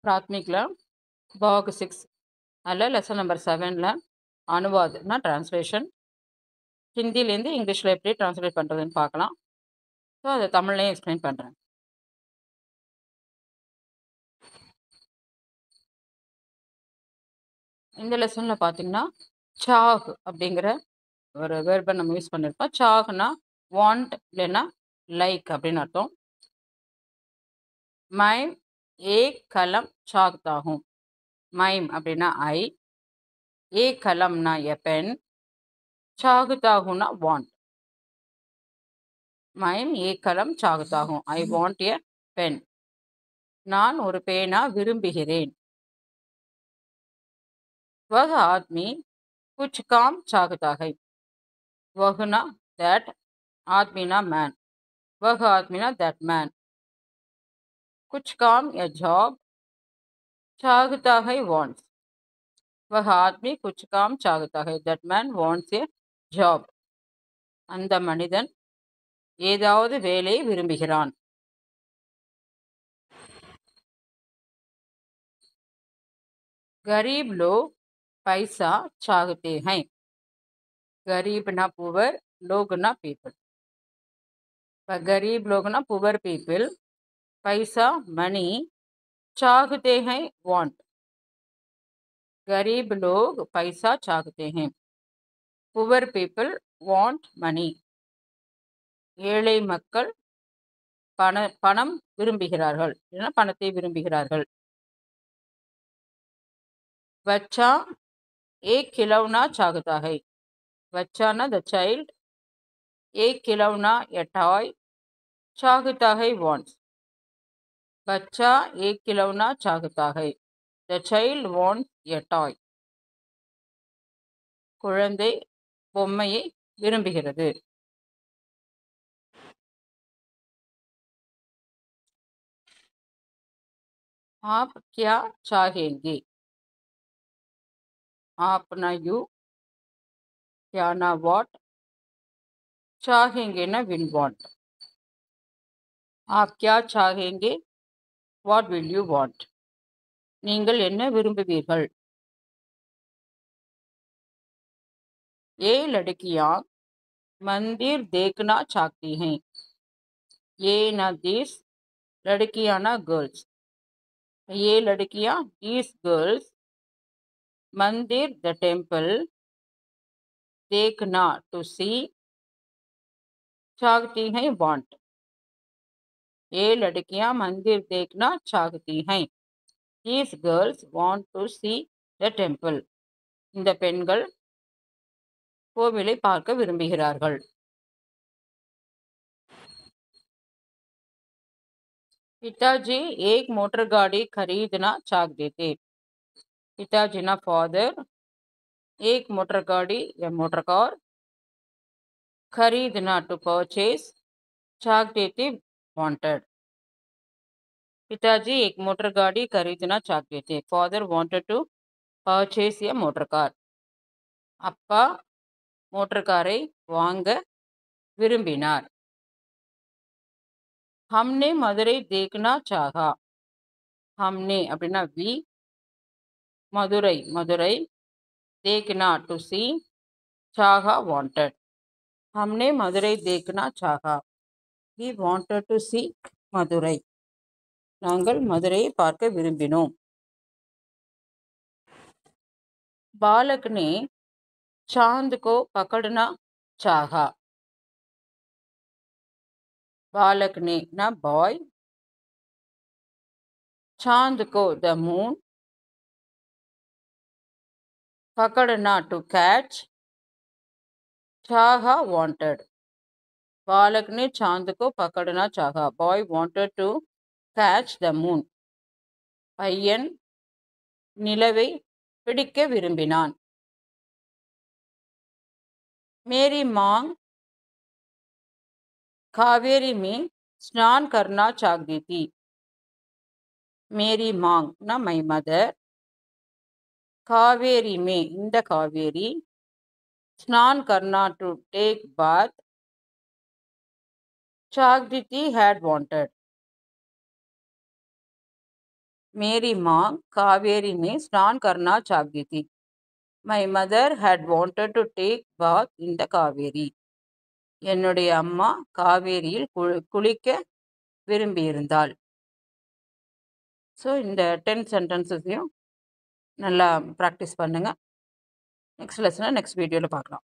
प्राथमिकला भाग 6 அதில் lesson number 7ல் அனுவாத்னா translation ஹிந்திலேருந்து இங்கிலீஷில் எப்படி டிரான்ஸ்லேட் பண்ணுறதுன்னு பார்க்கலாம். ஸோ அதை தமிழ்லையும் எக்ஸ்பிளைன் பண்ணுறேன். இந்த லெசனில் பார்த்தீங்கன்னா சாக் அப்படிங்கிற ஒரு வேர்பை நம்ம யூஸ் பண்ணியிருப்போம். சாக்னா வாண்ட் இல்லைன்னா லைக் அப்படின்னு அர்த்தம். மைம் ஏ கலம் சாக்தாகும். மைம் அப்படின்னா ஐ, ஏ கலம்னா எ பென், சாகுதாகும்னா வாண்ட். மைம் ஏ கலம் சாகுதாகும். I want a pen. நான் ஒரு பேனா விரும்புகிறேன். वह आदमी कुछ काम चाहता है. वहना दैट, आदमीना मैन. वह आदमीना दैट मैन. कुछ काम या जॉब, चाहता है wants. वह आदमी कुछ काम चाहता है. that man wants a job. அந்த மனிதன் ஏதாவது வேலையை விரும்புகிறான். गरीब लोग पैसा चाहते हैं. गरीब ना पुअर, लोग ना पीपल. गरीब लोग ना पुअर पीपल पैसा मनी चाहते हैं वांट. गरीब लोग पैसा चाहते हैं. Poor people want money. ஏழை மக்கள் பணம் விரும்புகிறார்கள், இல்லைன்னா பணத்தை விரும்புகிறார்கள். बच्चा एक खिलौना चाहता है. बच्चा ना द चाइल्ड, एक खिलौना ए टॉय, चाहता है wants. बच्चा एक खिलौना चाहता है. The child wants a toy. குழந்தை பொம்மையை விரும்புகிறது. आप क्या चाहेंगे. आप ना यू, क्या ना वाट, चाहेंगे ना विल वांट. आप क्या चाहेंगे, வாட் வில் யூ வாண்ட். நீங்கள் என்ன விரும்புவீர்கள். ये लड़कियां मंदिर देखना चाहती हैं. ये ना दिस, लड़कियां ना गर्ल्स. ये लड़कियां these girls, मंदिर द टेम्पल, देखना टू सी, चाहती हैं वांट. ये लड़कियां मंदिर देखना चाहती हैं. these girls want to see the temple. இந்த பெண்கள் கோவிலை பார்க்க விரும்புகிறார்கள். पिताजी एक मोटर गाड़ी खरीदना चाहते थे. पिताजी ना फादर, एक मोटर गाड़ी या मोटर कार, खरीदना टू परचेज, चाहते थे वांटेड. पिताजी एक मोटर गाड़ी खरीदना चाहते थे. Father wanted to purchase a motor car. அப்பா மோட்டர் காரை வாங்க விரும்பினார். हमने मदुரை देखना चाहा. हमने அப்படின்னா வி, மதுரை மதுரை, देखना टू सी, चाहा वांटेड. हमने मदुரை देखना चाहा. we wanted to see Madurai. நாங்கள் மதுரையை பார்க்க விரும்பினோம். बालक ने चांद को पकड़ना चाहा. बालक ने ना बॉय, चांद को द मून, पकड़ना टू कैच, चाहा वांटेड. बालक ने चांद को पकड़ना चाहा. Boy wanted to catch the moon. பையன் நிலவை பிடிக்க விரும்பினான். मेरी मांग कावेरी में स्नान करना चाहती थी. मेरी मांग ना மை மதர், காவேரி में இந்த காவேரி, ஸ்நான் करना to take bath, चाहती थी had wanted. मेरी माँ कावेरी में स्नान करना चाहती थी. My mother had wanted to take bath in the Kaveri. என்னுடைய அம்மா காவேரியில் குளிக்க விரும்பியிருந்தாள். ஸோ இந்த 10 சென்டென்சஸையும் நல்லா ப்ராக்டிஸ் பண்ணுங்கள். நெக்ஸ்ட் லெசனை நெக்ஸ்ட் வீடியோவில் பார்க்கலாம்.